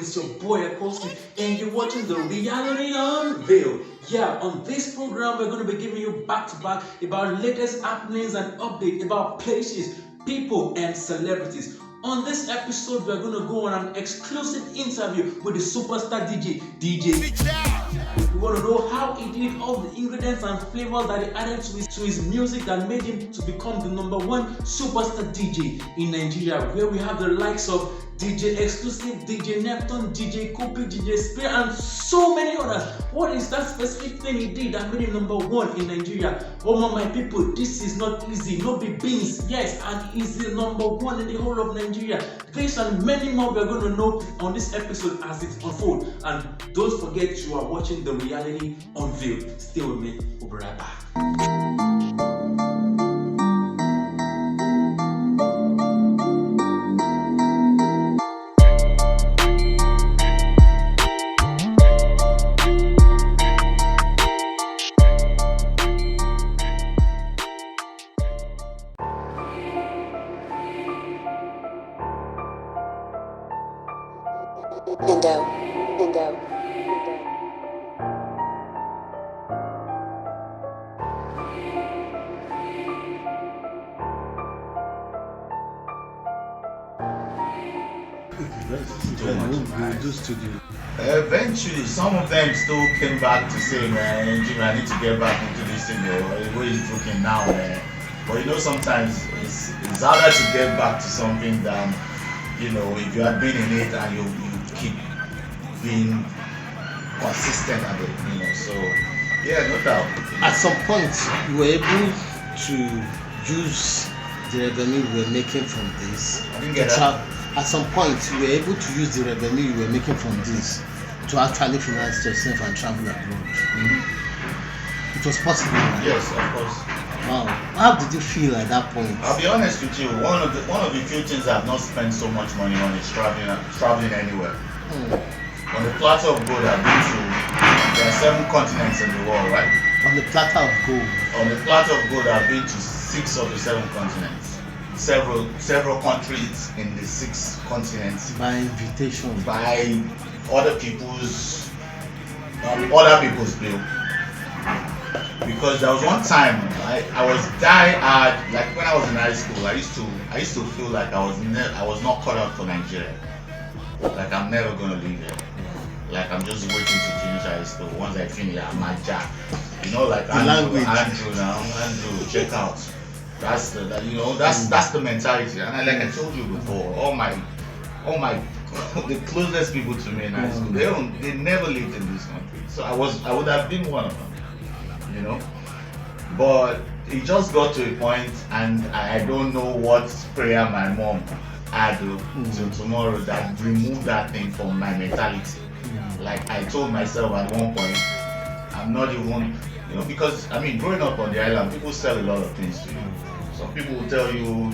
It's your boy Acoustic, and you're watching the Reality Unveiled. Yeah, on this program, we're going to be giving you back to back about latest happenings and updates about places, people, and celebrities. On this episode, we're going to go on an exclusive interview with the superstar DJ Jatt. We want to know how he did all the ingredients and flavors that he added to his music that made him to become the #1 superstar DJ in Nigeria, where we have the likes of DJ Exclusive, DJ Neptune, DJ Kopi, DJ Spear, and so many others. What is that specific thing he did that made him #1 in Nigeria? Oh my people, this is not easy. No be beans. Yes, and he's the #1 in the whole of Nigeria. This and many more we're going to know on this episode as it unfolds. And don't forget you are watching the Reality Unveiled. Stay with me. We'll be right back. Indo. Eventually, some of them still came back to say, man, Jimmy, I need to get back into this thing, the way he's looking now, man. But you know, sometimes it's harder to get back to something than, you know, if you had been in it and you keep being consistent at it, you know. So, yeah, no doubt. At some point, you were able to use the revenue you were making from this. I didn't get that. At some point, you were able to use the revenue you were making from this to actually finance yourself and travel abroad. Mm-hmm. It was possible. Right? Yes, of course. Wow. How did you feel at that point? I'll be honest with you. One of the few things I've not spent so much money on is traveling anywhere. On the platter of gold, I've been to. There are 7 continents in the world, right? On the platter of gold. On the platter of gold, I've been to 6 of the 7 continents. Several countries in the 6 continents. By invitation. By other people's bill. Because there was one time I was die-hard, like when I was in high school, I used to feel like I was not cut out for Nigeria. Like I'm never gonna leave here. Like I'm just waiting to finish high school. Once I finish, I'm a Jatt. You know, like Andrew now, check out. That's the mentality. And like I told you before, all my the closest people to me in high school, they never lived in this country. So I would have been one of them, you know. But it just got to a point, and I don't know what prayer my mom had till tomorrow that removed that thing from my mentality. Like I told myself at one point, I'm not even, you know, because I mean, growing up on the island, people sell a lot of things to you. Some people will tell you,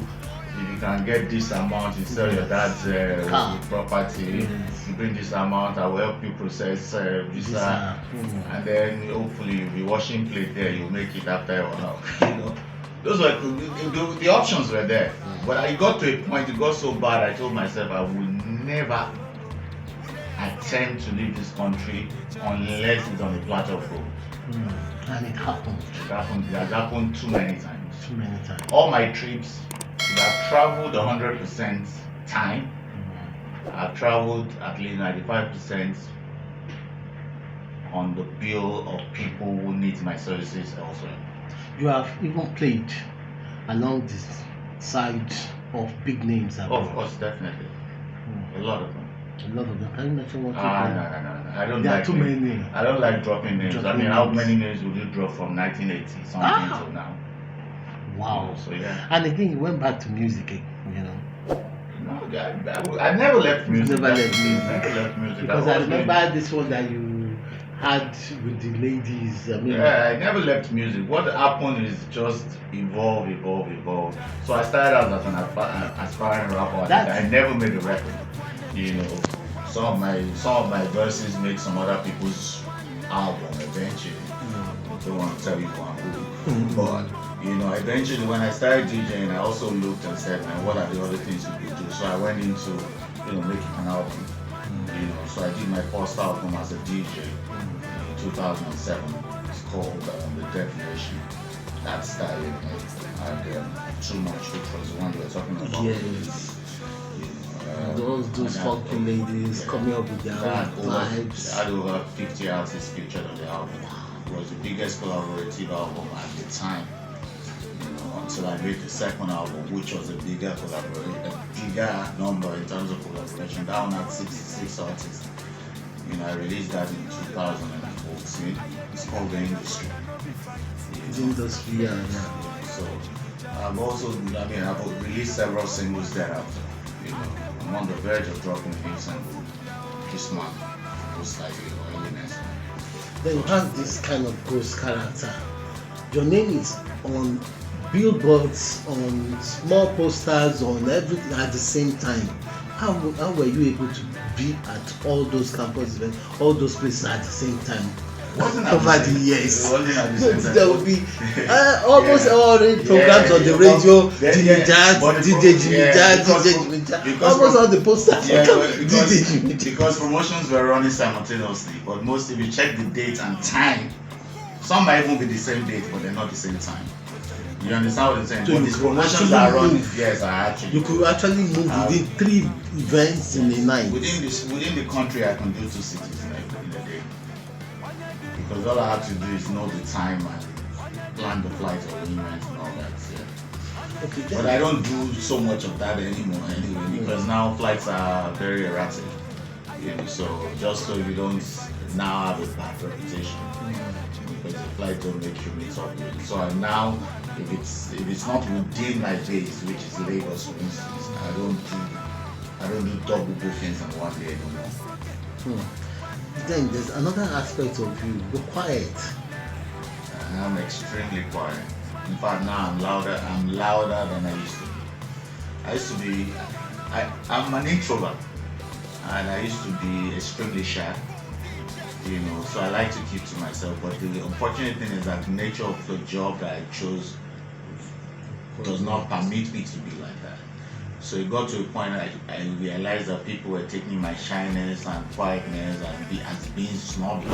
if you can get this amount, you sell your dad's property. If you bring this amount, I will help you process visa, and then hopefully you'll be washing plate there. You'll make it after a while. You know, those were the options were there. But I got to a point, it got so bad. I told myself I would never attempt to leave this country unless it's on a platter of gold. And it happened. It has happened too many times. All my trips, I've traveled 100% time. I've traveled at least 95% on the bill of people who need my services elsewhere. You have even played along the side of big names. Of course, definitely. A lot of them. A lot of them. Can you mention what? No. I don't there like are too many. I don't like dropping names. I mean, how many names would you drop from 1980 something till now? Wow. So yeah. And again, you went back to music, you know. No, I never left music. Never left music. Because I remember this one that you had with the ladies. Yeah, I never left music. What happened is just evolve. So I started out as an aspiring rapper. I never made a record. You know, some of my verses made some other people's album eventually. I don't want to tell you who, but you know, eventually when I started DJing, I also looked and said, man, what are the other things you could do? So I went into, you know, making an album. You know, So I did my first album as a DJ in 2007. It's called The Definition. That style and Too Much, which was the one we were talking about. Yes. Those funky ladies coming up with their own vibes. Had over 50 artists featured on the album. It was the biggest collaborative album at the time. Until I made the second album, which was a bigger number in terms of collaboration. That one had 66 artists. I released that in 2014. It's called The Industry. The Industry, yeah. So I've released several singles thereafter. I'm on the verge of dropping a new single this month, most likely or early next month. Then you have this kind of ghost character. Your name is on billboards, on small posters, on everything at the same time. How were you able to be at all those campus events, all those places at the same time? Over the years, there will be almost all the programs on the radio, Jatt, DJ, almost all the posters. Because promotions were running simultaneously, but most if you check the date and time, some might even be the same date, but they're not the same time. You understand what I'm saying? So but these promotions are running. Yes, I actually. You could actually move within 3 events in a night. Within the country, I can do 2 cities in a day. Because all I have to do is know the time and plan the flight or the event and all that. Yeah. Okay, but I don't do so much of that anymore anyway, because now flights are very erratic. So just so you don't now have a bad reputation, because the flight don't make you meet up with. So I now, if it's not within my base, which is Lagos for instance, I don't do double bookings in one day anymore. Then there's another aspect of you. You're quiet. I'm extremely quiet. In fact, now I'm louder than I used to be. I'm an introvert, and I used to be extremely shy. So I like to keep to myself. But the unfortunate thing is that the nature of the job that I chose does not permit me to be like that. So it got to a point I realized that people were taking my shyness and quietness as being snobby.